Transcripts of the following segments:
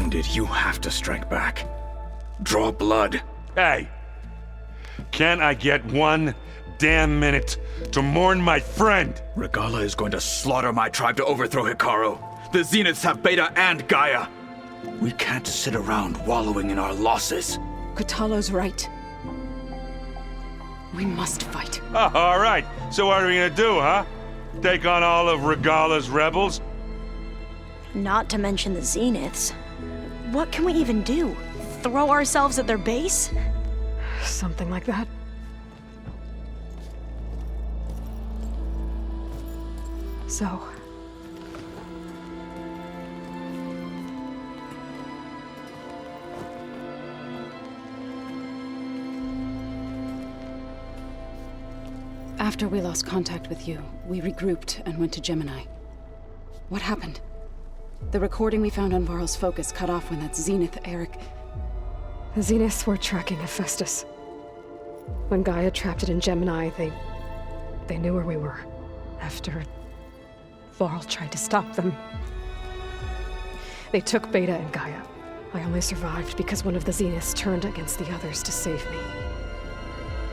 wounded, you have to strike back. Draw blood. Hey! Can I get one damn minute to mourn my friend? Regalla is going to slaughter my tribe to overthrow Hikaru. The Zeniths have Beta and Gaia. We can't sit around wallowing in our losses. Kotallo's right. We must fight. Oh, all right. So what are we gonna do, huh? Take on all of Regalla's rebels? Not to mention the Zeniths. What can we even do? Throw ourselves at their base? Something like that. So... After we lost contact with you, we regrouped and went to Gemini. What happened? The recording we found on Varl's focus cut off when that Zenith, Eric... The Zeniths were tracking Hephaestus. When Gaia trapped it in Gemini, they knew where we were. After Varl tried to stop them. They took Beta and Gaia. I only survived because one of the Zeniths turned against the others to save me.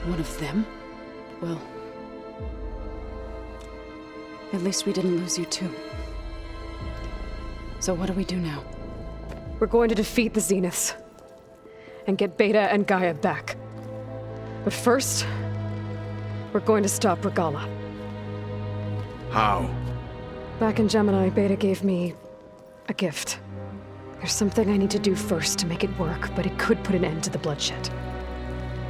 One of them? Well... at least we didn't lose you too. So what do we do now? We're going to defeat the Zeniths. And get Beta and Gaia back. But first, we're going to stop Regalla. How? Back in Gemini, Beta gave me a gift. There's something I need to do first to make it work, but it could put an end to the bloodshed.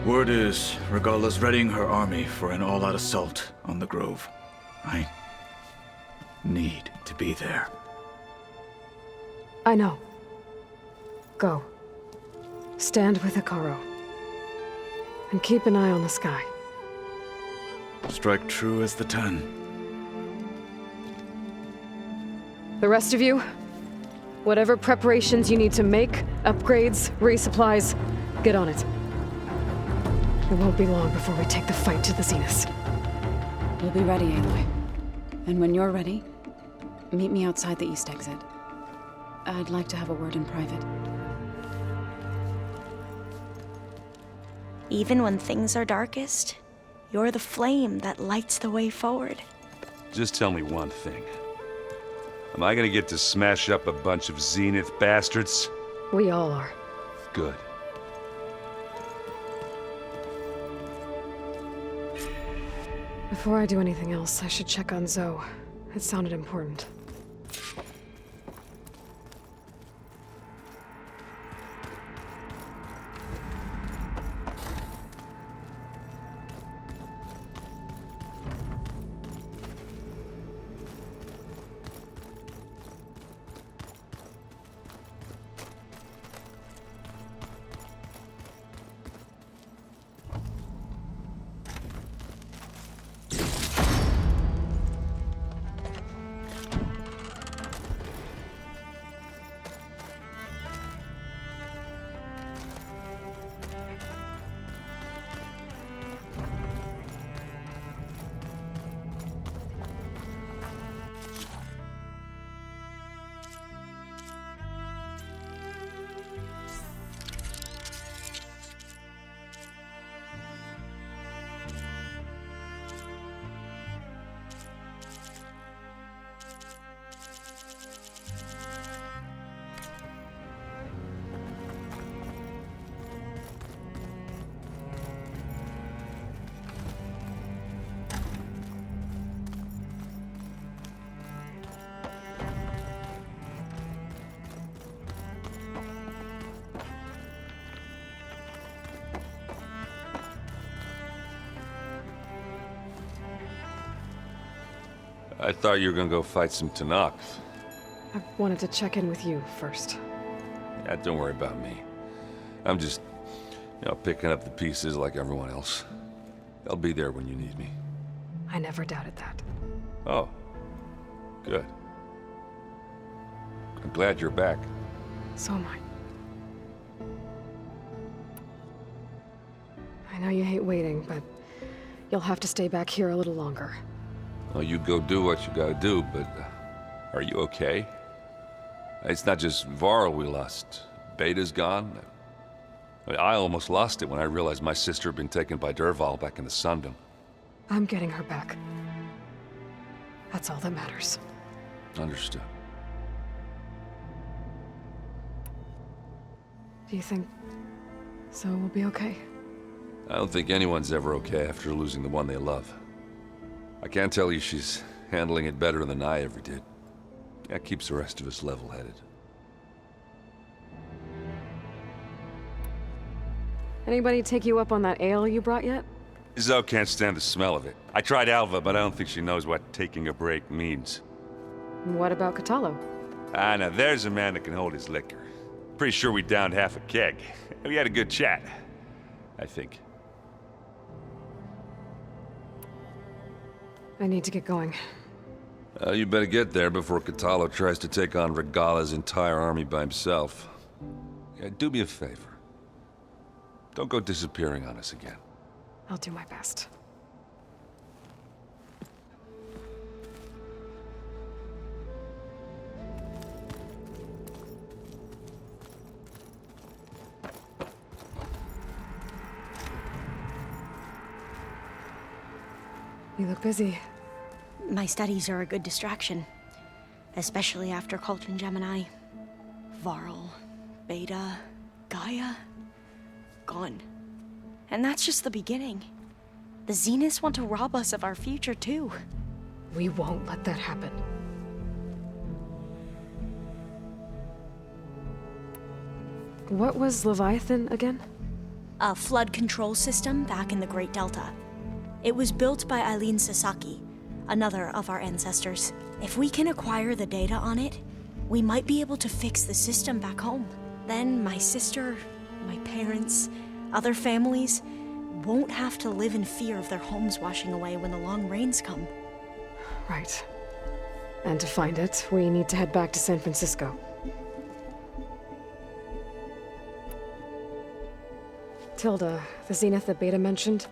Word is, Regalla's readying her army for an all-out assault on the Grove. I need to be there. I know. Go. Stand with Hikaru. And keep an eye on the sky. Strike true as the 10. The rest of you, whatever preparations you need to make, upgrades, resupplies, get on it. It won't be long before we take the fight to the Zeniths. We'll be ready, Aloy. And when you're ready, meet me outside the east exit. I'd like to have a word in private. Even when things are darkest, you're the flame that lights the way forward. Just tell me one thing. Am I gonna get to smash up a bunch of Zenith bastards? We all are. Good. Before I do anything else, I should check on Zoe. It sounded important. I thought you were gonna go fight some Tanakh. I wanted to check in with you first. Yeah, don't worry about me. I'm just, picking up the pieces like everyone else. I'll be there when you need me. I never doubted that. Oh. Good. I'm glad you're back. So am I know you hate waiting, but you'll have to stay back here a little longer. Well, you go do what you gotta do, but are you okay? It's not just Varl we lost. Beta's gone. I almost lost it when I realized my sister had been taken by Dervahl back in the Sundom. I'm getting her back. That's all that matters. Understood. Do you think Zoe will be okay? I don't think anyone's ever okay after losing the one they love. I can't tell you she's handling it better than I ever did. That keeps the rest of us level-headed. Anybody take you up on that ale you brought yet? Zoe can't stand the smell of it. I tried Alva, but I don't think she knows what taking a break means. What about Catallo? Ah, now there's a man that can hold his liquor. Pretty sure we downed half a keg. We had a good chat, I think. I need to get going. You better get there before Catallo tries to take on Regalla's entire army by himself. Yeah, do me a favor. Don't go disappearing on us again. I'll do my best. You look busy. My studies are a good distraction. Especially after Cauldron Gemini. Varl, Beta, Gaia. Gone. And that's just the beginning. The Zeniths want to rob us of our future, too. We won't let that happen. What was Leviathan again? A flood control system back in the Great Delta. It was built by Eileen Sasaki, another of our ancestors. If we can acquire the data on it, we might be able to fix the system back home. Then my sister, my parents, other families won't have to live in fear of their homes washing away when the long rains come. Right. And to find it, we need to head back to San Francisco. Tilda, the Zenith that Beta mentioned,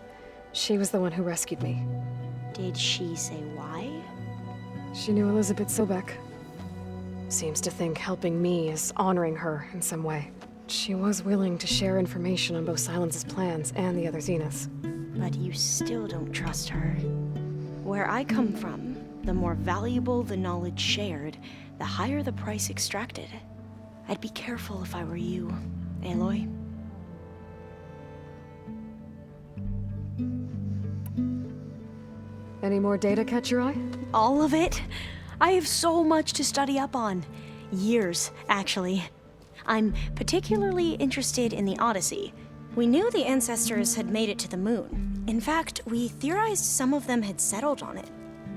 she was the one who rescued me. Did she say why? She knew Elizabeth Sobek. Seems to think helping me is honoring her in some way. She was willing to share information on both Silence's plans and the other Zeniths. But you still don't trust her. Where I come from, the more valuable the knowledge shared, the higher the price extracted. I'd be careful if I were you, Aloy. Any more data catch your eye? All of it? I have so much to study up on. Years, actually. I'm particularly interested in the Odyssey. We knew the ancestors had made it to the moon. In fact, we theorized some of them had settled on it.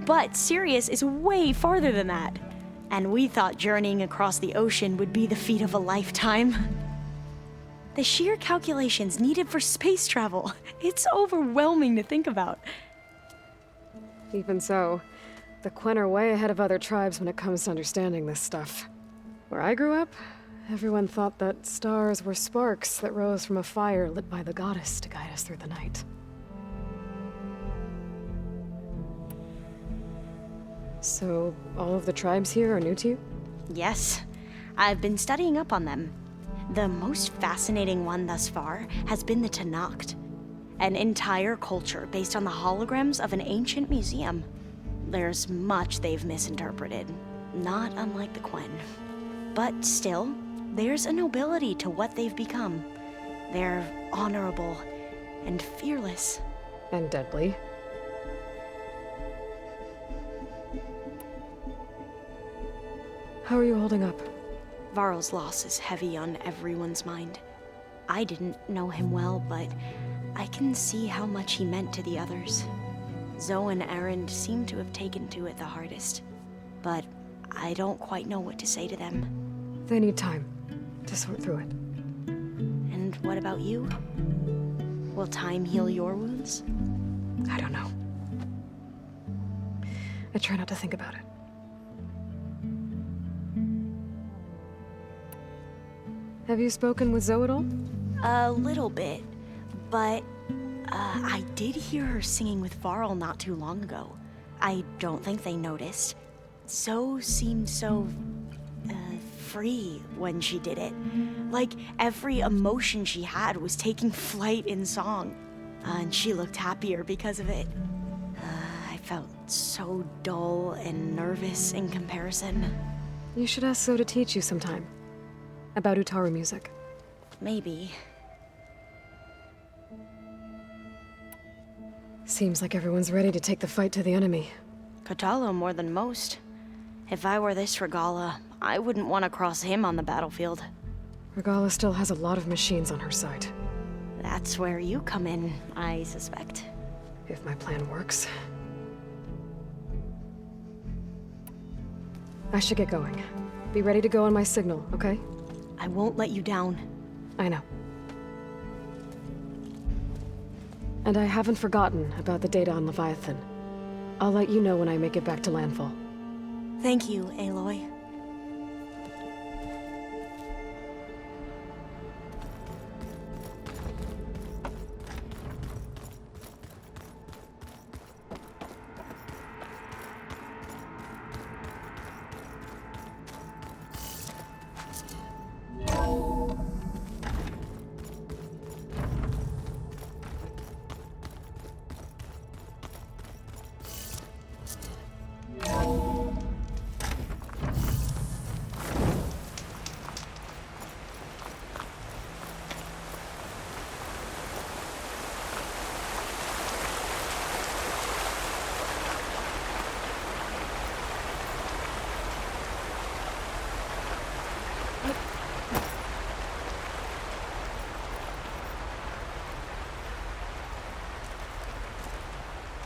But Sirius is way farther than that. And we thought journeying across the ocean would be the feat of a lifetime. The sheer calculations needed for space travel, it's overwhelming to think about. Even so, the Quen are way ahead of other tribes when it comes to understanding this stuff. Where I grew up, everyone thought that stars were sparks that rose from a fire lit by the goddess to guide us through the night. So, all of the tribes here are new to you? Yes, I've been studying up on them. The most fascinating one thus far has been the Tenakth, an entire culture based on the holograms of an ancient museum. There's much they've misinterpreted, not unlike the Quen. But still, there's a nobility to what they've become. They're honorable and fearless. And deadly. How are you holding up? Varl's loss is heavy on everyone's mind. I didn't know him well, but I can see how much he meant to the others. Zoe and Erend seem to have taken to it the hardest, but I don't quite know what to say to them. They need time to sort through it. And what about you? Will time heal your wounds? I don't know. I try not to think about it. Have you spoken with Zoe at all? A little bit, but I did hear her singing with Varl not too long ago. I don't think they noticed. Zoe seemed so free when she did it. Like every emotion she had was taking flight in song. And she looked happier because of it. I felt so dull and nervous in comparison. You should ask So to teach you sometime. About Utaru music. Maybe. Seems like everyone's ready to take the fight to the enemy. Kotallo more than most. If I were this Regalla, I wouldn't want to cross him on the battlefield. Regalla still has a lot of machines on her side. That's where you come in, I suspect. If my plan works. I should get going. Be ready to go on my signal, okay? I won't let you down. I know. And I haven't forgotten about the data on Leviathan. I'll let you know when I make it back to landfall. Thank you, Aloy.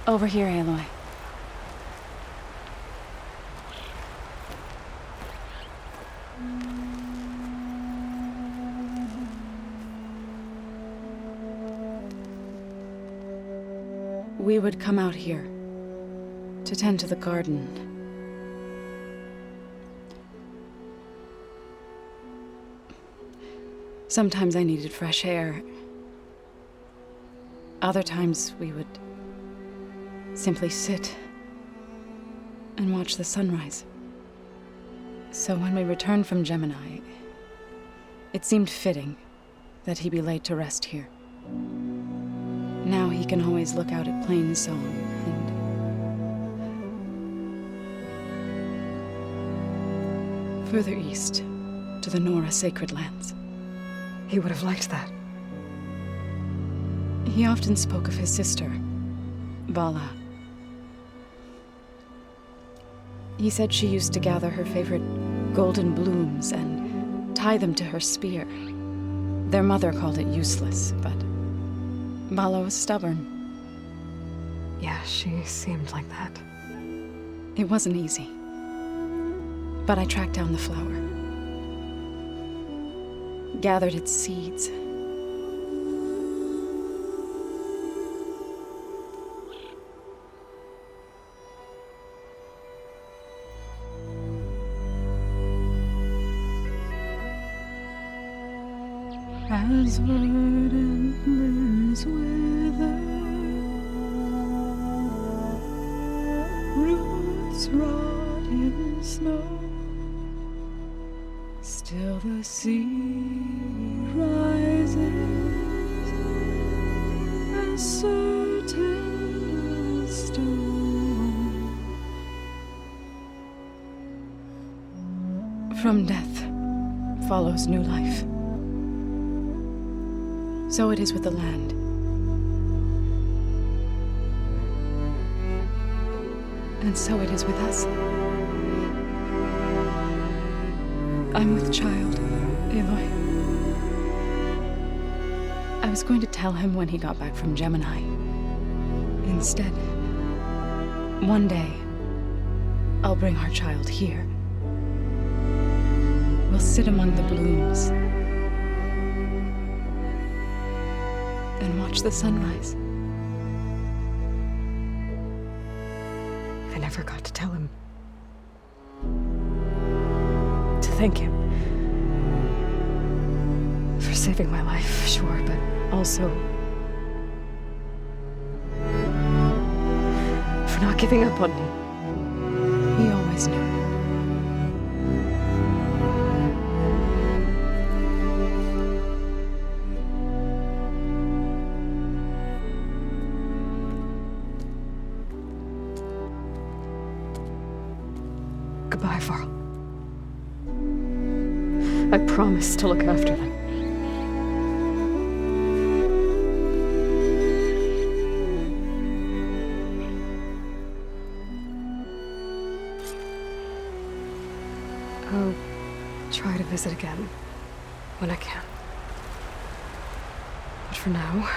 Over here, Aloy. We would come out here to tend to the garden. Sometimes I needed fresh air. Other times we would simply sit and watch the sunrise. So when we returned from Gemini, it seemed fitting that he be laid to rest here. Now he can always look out at Plain Song and further east to the Nora Sacred Lands. He would have liked that. He often spoke of his sister, Vala. He said she used to gather her favorite golden blooms and tie them to her spear. Their mother called it useless, but Vala was stubborn. Yeah, she seemed like that. It wasn't easy. But I tracked down the flower. Gathered its seeds. As verdant limbs wither, roots rot in snow, still the sea rises, as certain as stone. From death follows new life. So it is with the land. And so it is with us. I'm with child, Aloy. I was going to tell him when he got back from Gemini. Instead, one day, I'll bring our child here. We'll sit among the blooms and watch the sunrise. I never got to tell him. To thank him. For saving my life, sure, but also for not giving up on me. He always knew. Goodbye, Varl. I promise to look after them. I'll try to visit again when I can. But for now,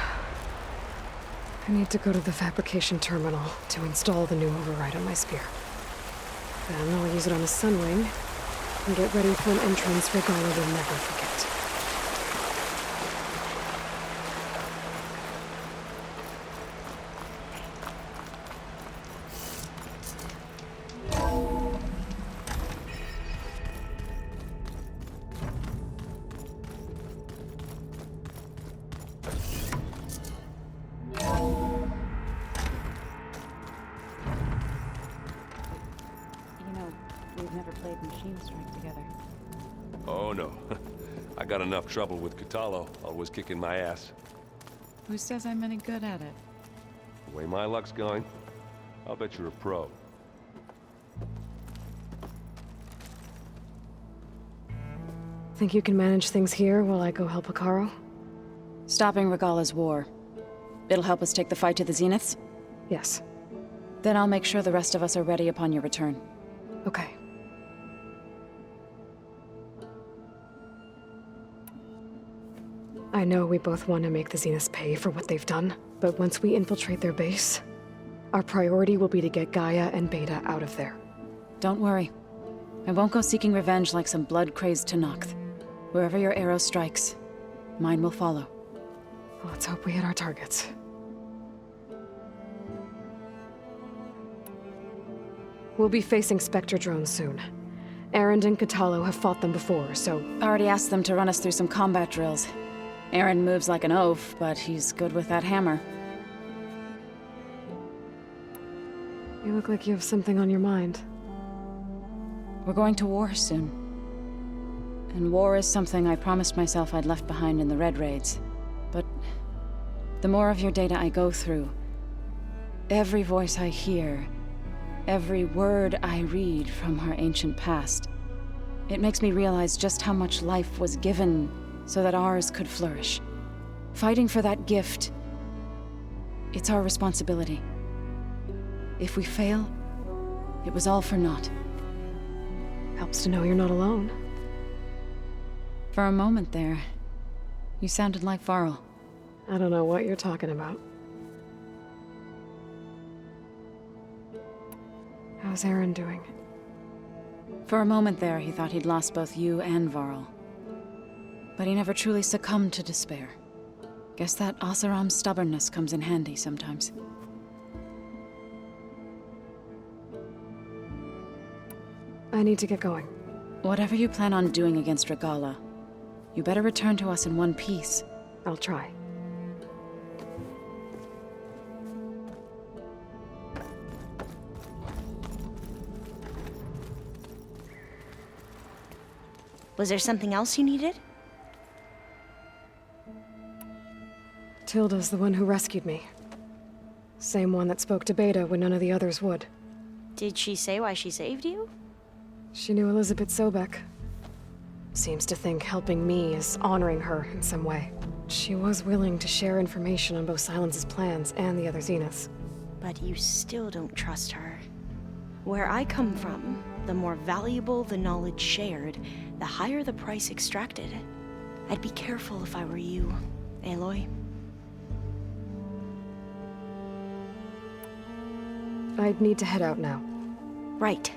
I need to go to the fabrication terminal to install the new override on my spear. Then I'll use it on the Sunwing and get ready for an entrance Regalla will never forget. We've never played Machine Strike together. Oh, no. I got enough trouble with Catallo, always kicking my ass. Who says I'm any good at it? The way my luck's going, I'll bet you're a pro. Think you can manage things here while I go help Hekarro? Stopping Regalla's war. It'll help us take the fight to the Zeniths? Yes. Then I'll make sure the rest of us are ready upon your return. Okay. I know we both want to make the Zeniths pay for what they've done, but once we infiltrate their base, our priority will be to get Gaia and Beta out of there. Don't worry. I won't go seeking revenge like some blood-crazed Tenakth. Wherever your arrow strikes, mine will follow. Let's hope we hit our targets. We'll be facing Spectre drones soon. Erend and Catallo have fought them before, so... Already asked them to run us through some combat drills. Erend moves like an oaf, but he's good with that hammer. You look like you have something on your mind. We're going to war soon. And war is something I promised myself I'd left behind in the Red Raids. But the more of your data I go through, every voice I hear, every word I read from our ancient past, it makes me realize just how much life was given so that ours could flourish. Fighting for that gift, it's our responsibility. If we fail, it was all for naught. Helps to know you're not alone. For a moment there, you sounded like Varl. I don't know what you're talking about. How's Aaron doing? For a moment there, he thought he'd lost both you and Varl. But he never truly succumbed to despair. Guess that Oseram's stubbornness comes in handy sometimes. I need to get going. Whatever you plan on doing against Regalla, you better return to us in one piece. I'll try. Was there something else you needed? Tilda's the one who rescued me. Same one that spoke to Beta when none of the others would. Did she say why she saved you? She knew Elizabeth Sobek. Seems to think helping me is honoring her in some way. She was willing to share information on both Silence's plans and the other Zeniths. But you still don't trust her. Where I come from, the more valuable the knowledge shared, the higher the price extracted. I'd be careful if I were you, Aloy. I'd need to head out now. Right.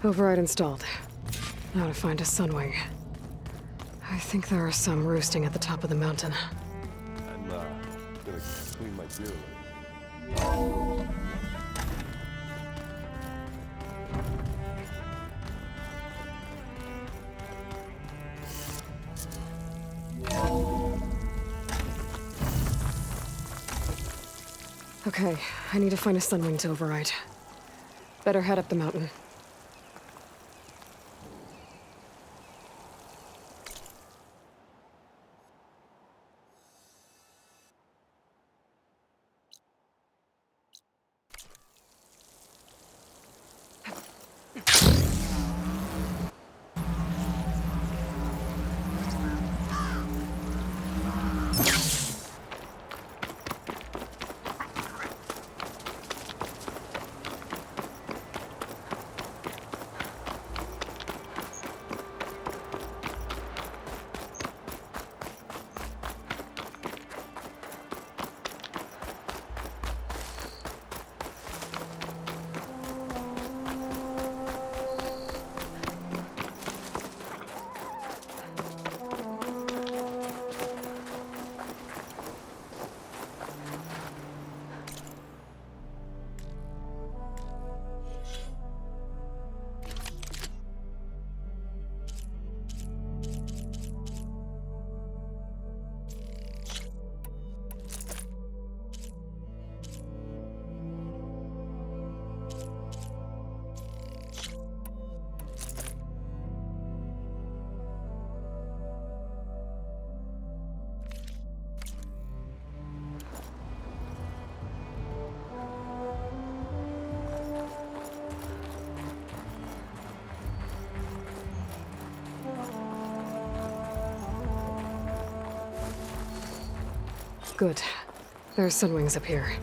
Override installed. Now to find a Sunwing. I think there are some roosting at the top of the mountain. I'm, gonna clean my gear a little. Okay, I need to find a sunwing to override. Better head up the mountain. Good. There are sunwings up here.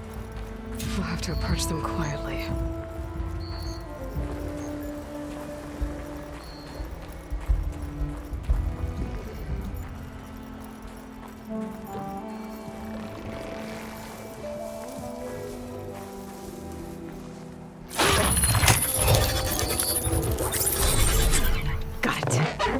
We'll have to approach them quietly. Got it.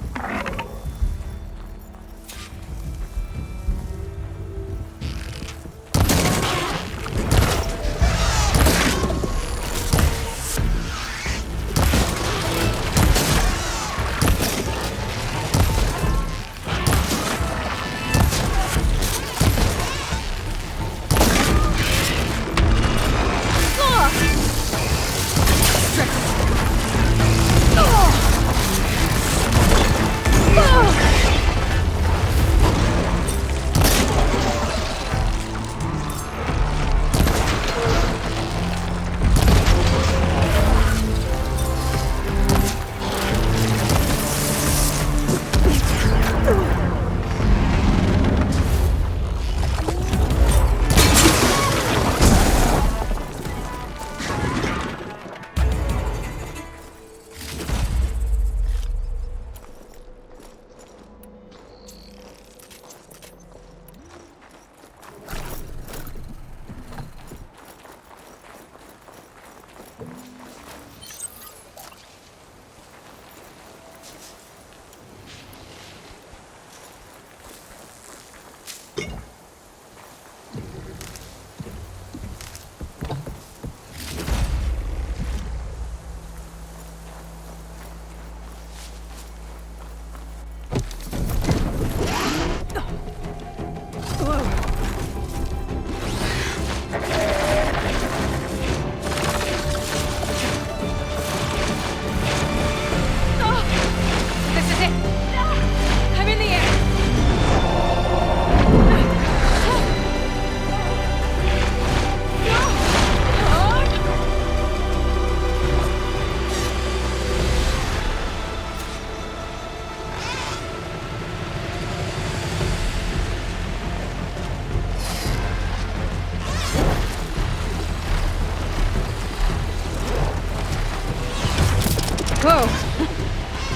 Whoa!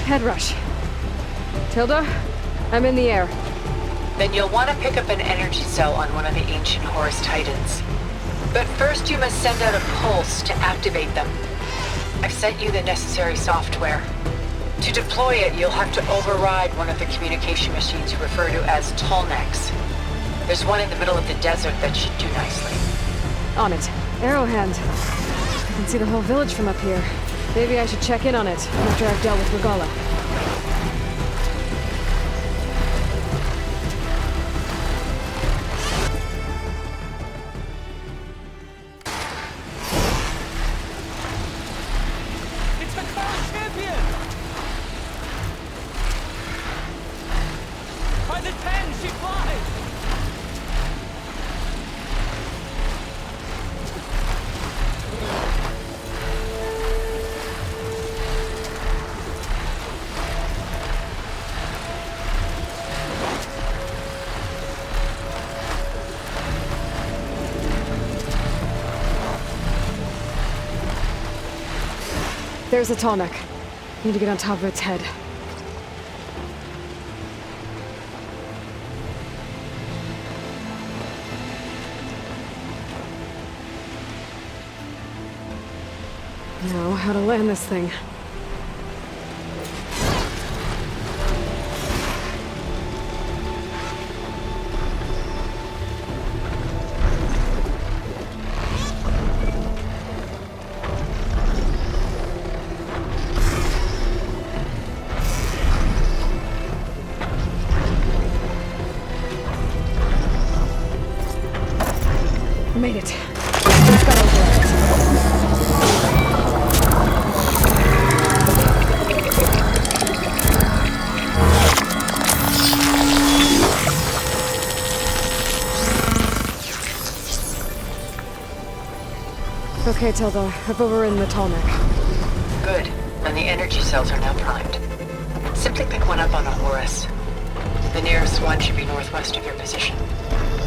Head rush. Tilda, I'm in the air. Then you'll want to pick up an energy cell on one of the ancient Horus Titans. But first you must send out a pulse to activate them. I've sent you the necessary software. To deploy it, you'll have to override one of the communication machines you refer to as Tallnecks. There's one in the middle of the desert that should do nicely. On it. Arrowhand. I can see the whole village from up here. Maybe I should check in on it after I've dealt with Regalla. There's a tall neck. Need to get on top of its head. Now, how to land this thing. Made it. Let's go over it. Okay, Tilda. I've overridden the tall neck. Good. And the energy cells are now primed. Simply pick one up on a Horus. The nearest one should be northwest of your position.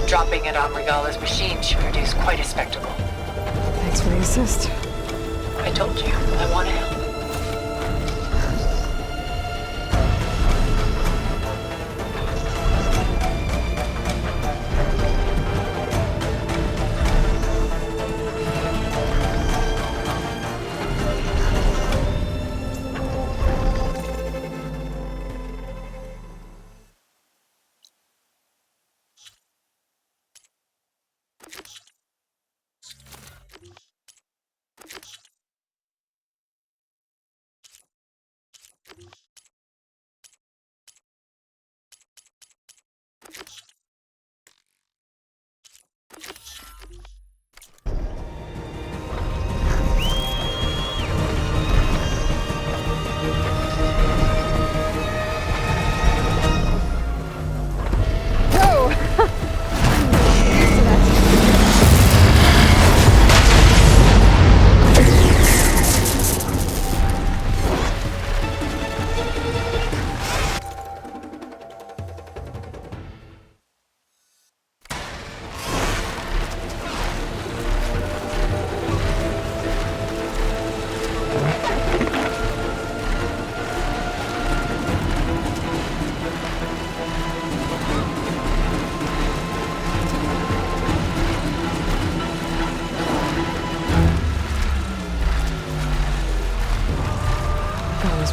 Dropping it on Regalla's machine should produce quite a spectacle. Thanks for the assist. I told you, I want to help.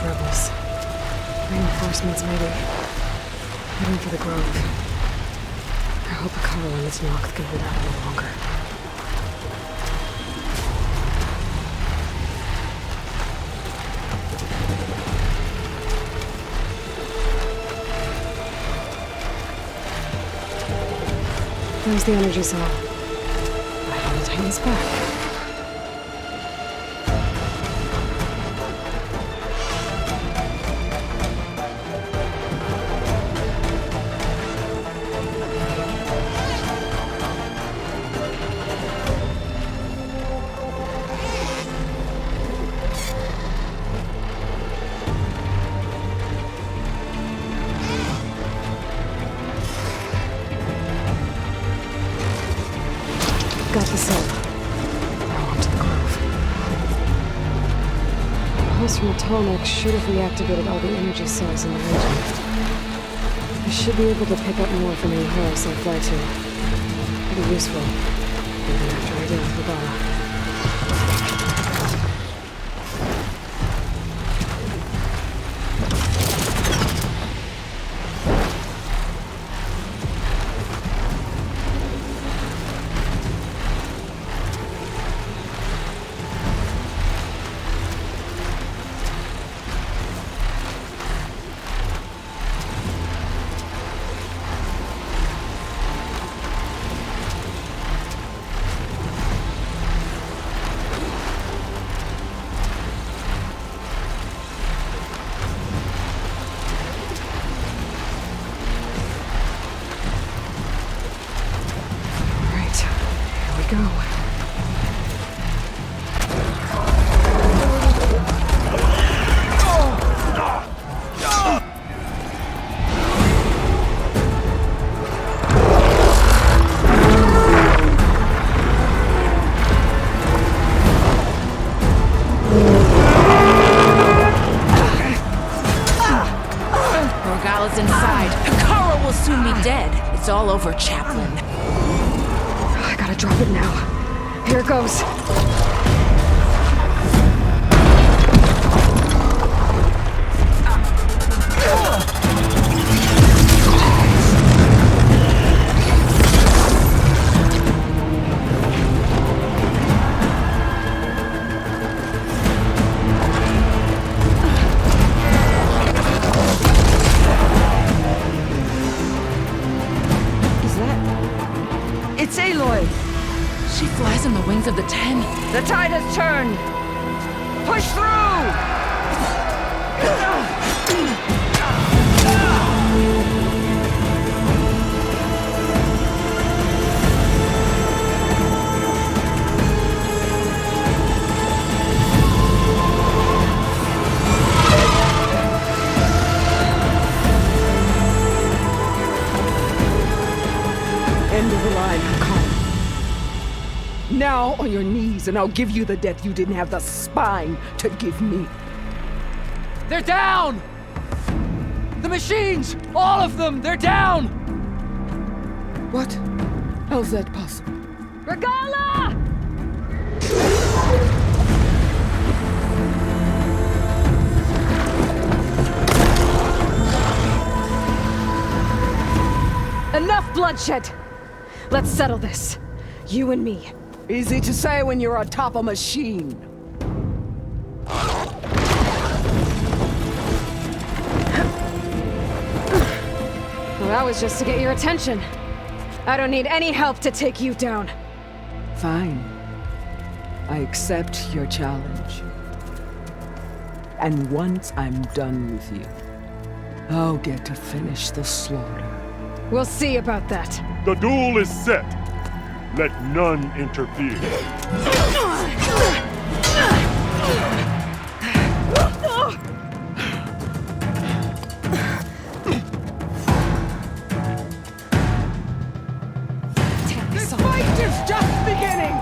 Rebels. Reinforcements maybe. Heading for the Grove. I hope a cover on this knock can hold out a little longer. There's the energy cell. Right on the Titan's back. Got the cell. Now on to the Grove. The pulse from the tall neck should have reactivated all the energy cells in the region. I should be able to pick up more from any Horus I fly to. Pretty useful. Even after I deal with Regalla. Go. Drop it now. Here it goes. It's Aloy! She flies on the wings of the Ten. The tide has turned! Push through! End of the line, Khan. Now on your knees, and I'll give you the death you didn't have the spine to give me. They're down! The machines! All of them! They're down! What? How's that possible? Regala! Enough bloodshed! Let's settle this. You and me. Easy to say when you're atop a machine. Well, that was just to get your attention. I don't need any help to take you down. Fine. I accept your challenge. And once I'm done with you, I'll get to finish the slaughter. We'll see about that. The duel is set. Let none interfere. This fight is just beginning!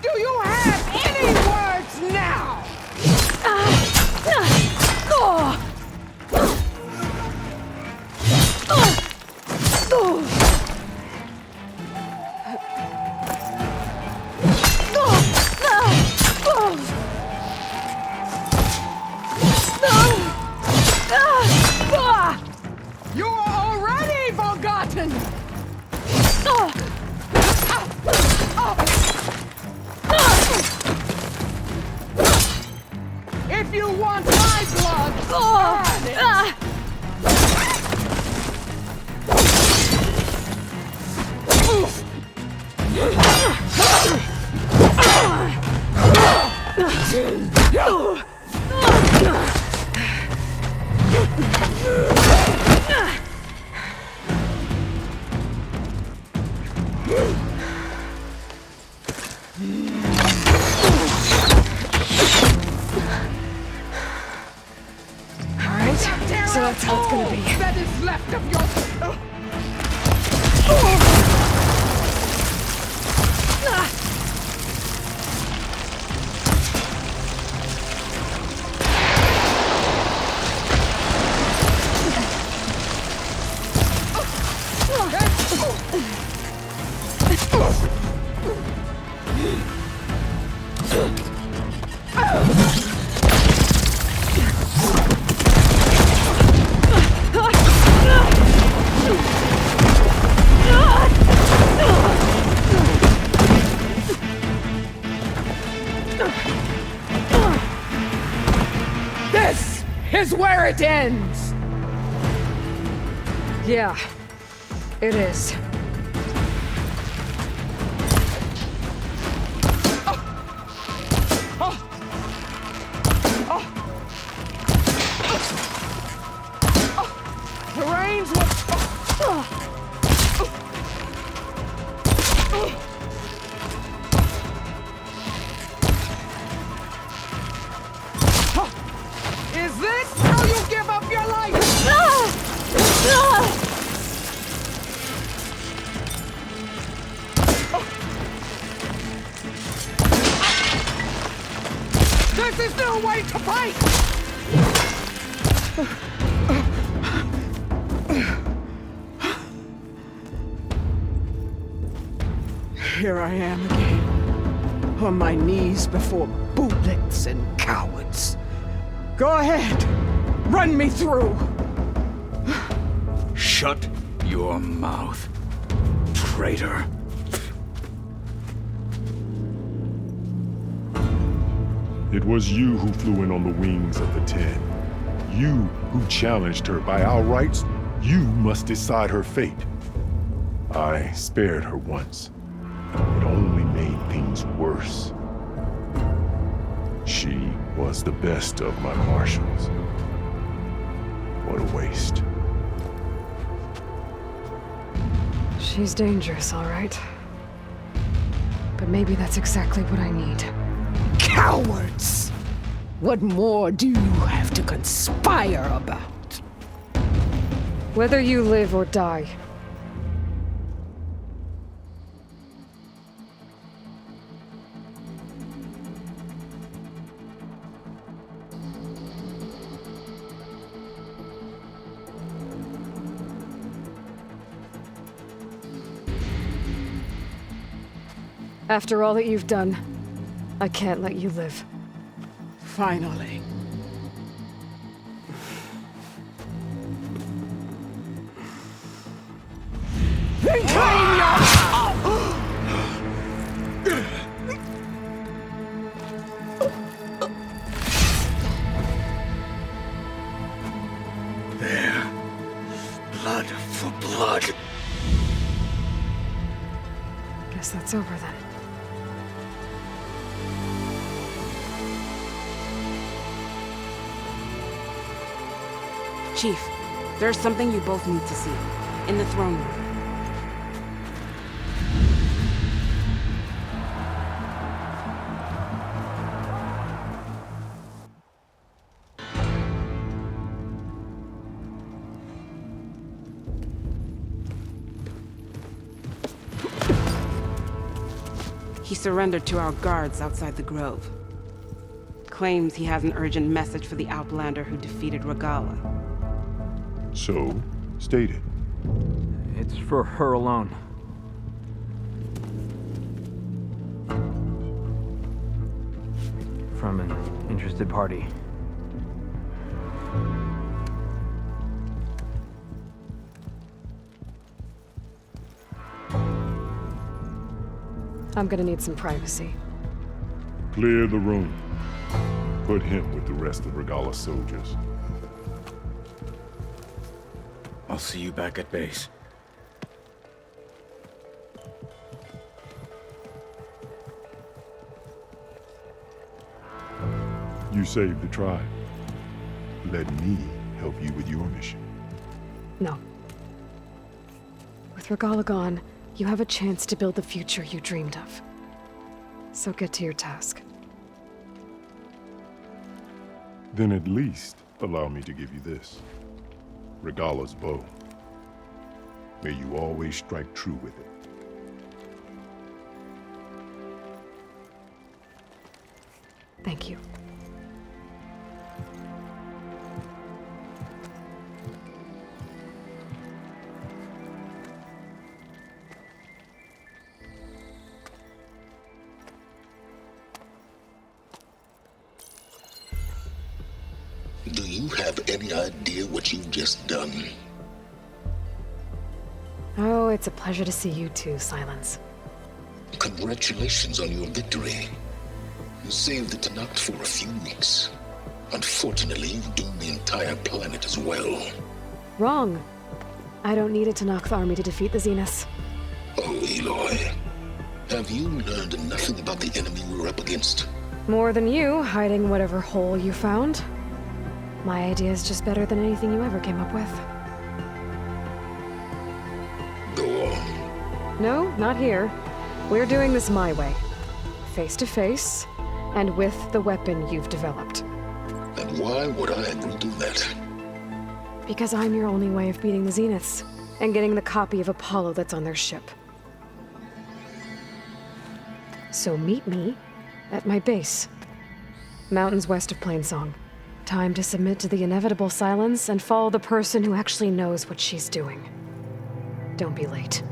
Do you have any words now? You are already forgotten! If you want my blood, earn it! Alright, so that's how it's gonna be. That is left of your... This is where it ends! Yeah, it is. The reins will... Is this how you give up your life? better way to fight! Here I am again, on my knees before bootlicks and cowards. Go ahead, run me through. Shut your mouth, traitor. It was you who flew in on the wings of the 10. You who challenged her by our rights. You must decide her fate. I spared her once. It only made things worse. She was the best of my marshals. What a waste. She's dangerous, all right. But maybe that's exactly what I need. Cowards! What more do you have to conspire about? Whether you live or die. After all that you've done, I can't let you live. Finally. Then claim your... There. Blood for blood. Guess that's over then. Chief, there's something you both need to see. In the throne room. He surrendered to our guards outside the grove. Claims he has an urgent message for the Outlander who defeated Regalla. So, state it. It's for her alone. From an interested party. I'm gonna need some privacy. Clear the room. Put him with the rest of Regalla's soldiers. I'll see you back at base. You saved the tribe. Let me help you with your mission. No. With Regalla gone, you have a chance to build the future you dreamed of. So get to your task. Then at least allow me to give you this. Regalla's bow. May you always strike true with it. Thank you. Do you have any idea what you've just done? Oh, it's a pleasure to see you too, Silence. Congratulations on your victory. You saved the Tenakth for a few weeks. Unfortunately, you've doomed the entire planet as well. Wrong. I don't need a Tenakth army to defeat the Zeniths. Oh, Aloy. Have you learned nothing about the enemy we're up against? More than you, hiding whatever hole you found. My idea is just better than anything you ever came up with. Go on. No, not here. We're doing this my way. Face to face, and with the weapon you've developed. And why would I agree to that? Because I'm your only way of beating the Zeniths, and getting the copy of Apollo that's on their ship. So meet me at my base. Mountains west of Plainsong. Time to submit to the inevitable silence and follow the person who actually knows what she's doing. Don't be late.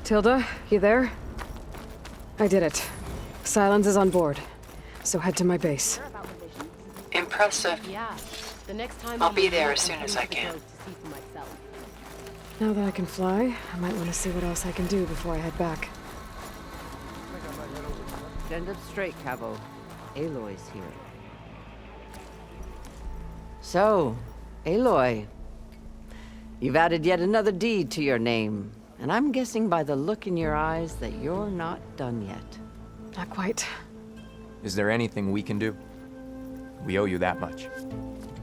Tilda, you there? I did it. Silence is on board, so head to my base. Impressive. Yeah. The next time I'll be there as soon as I can. Now that I can fly, I might want to see what else I can do before I head back. Stand up straight, Cabo. Aloy's here. So, Aloy, you've added yet another deed to your name, and I'm guessing by the look in your eyes that you're not done yet. Not quite. Is there anything we can do? We owe you that much.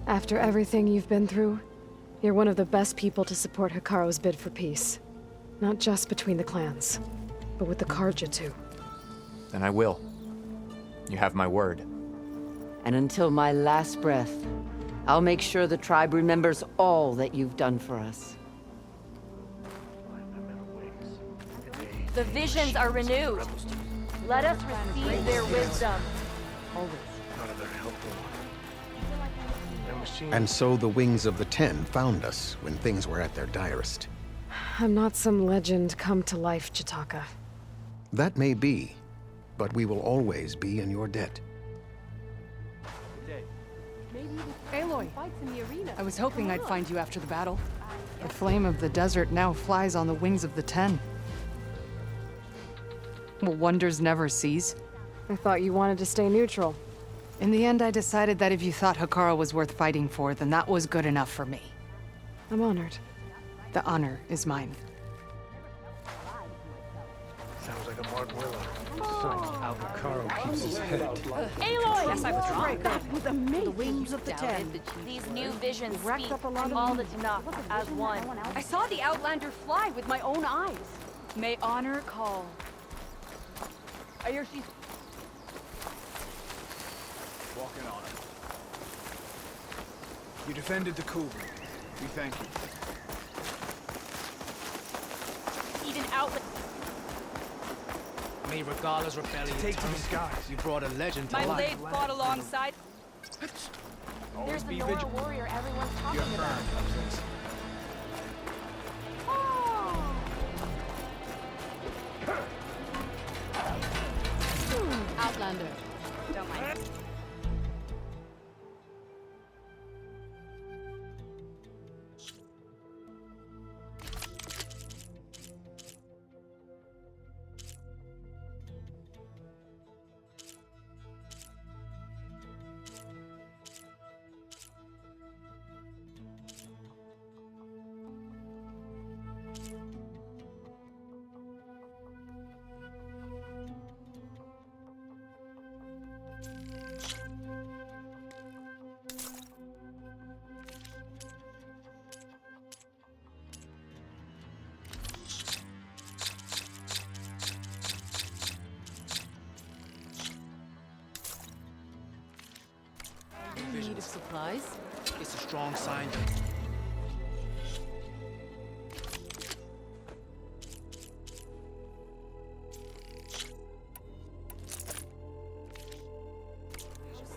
After everything you've been through, you're one of the best people to support Hikaru's bid for peace. Not just between the clans, but with the Karja too. And I will. You have my word. And until my last breath, I'll make sure the tribe remembers all that you've done for us. The visions are renewed. Let us receive their wisdom. And so the Wings of the Ten found us when things were at their direst. I'm not some legend come to life, Chitaka. That may be, but we will always be in your debt. Aloy, I was hoping I'd find you after the battle. The flame of the desert now flies on the wings of the Ten. Will wonders never cease? I thought you wanted to stay neutral. In the end, I decided that if you thought Hikaru was worth fighting for, then that was good enough for me. I'm honored. The honor is mine. Sounds like a Mark Willow. How Hikaru keeps his head. Aloy! Yes, I was wrong. That was amazing. The wings of the Ten. These new visions racked speak up a lot of all them. the Tanakh as one. I saw the Outlander fly with my own eyes. May honor call. I hear she's Walking on it. You defended the Kubu. We thank you. even outlet. May Regalla's rebellion Take to the turn. skies. You brought a legend to My life. blade fought alongside. Always There's the be Nora vigilant. warrior everyone's You're talking about. burned, Upsets. Outlander. Don't mind. Need of supplies? It's a strong sign.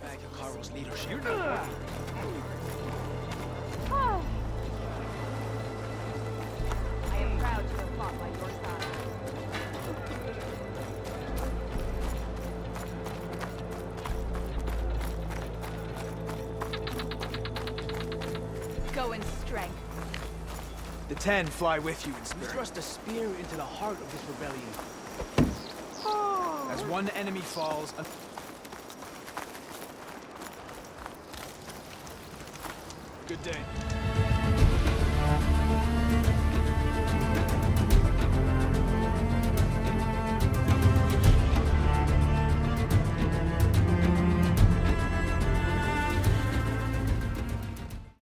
Back Hikaru's leadership. I am proud to have fought by your side. Go in strength. The Ten fly with you in You spirit. thrust a spear into the heart of this rebellion. As one enemy falls, good day.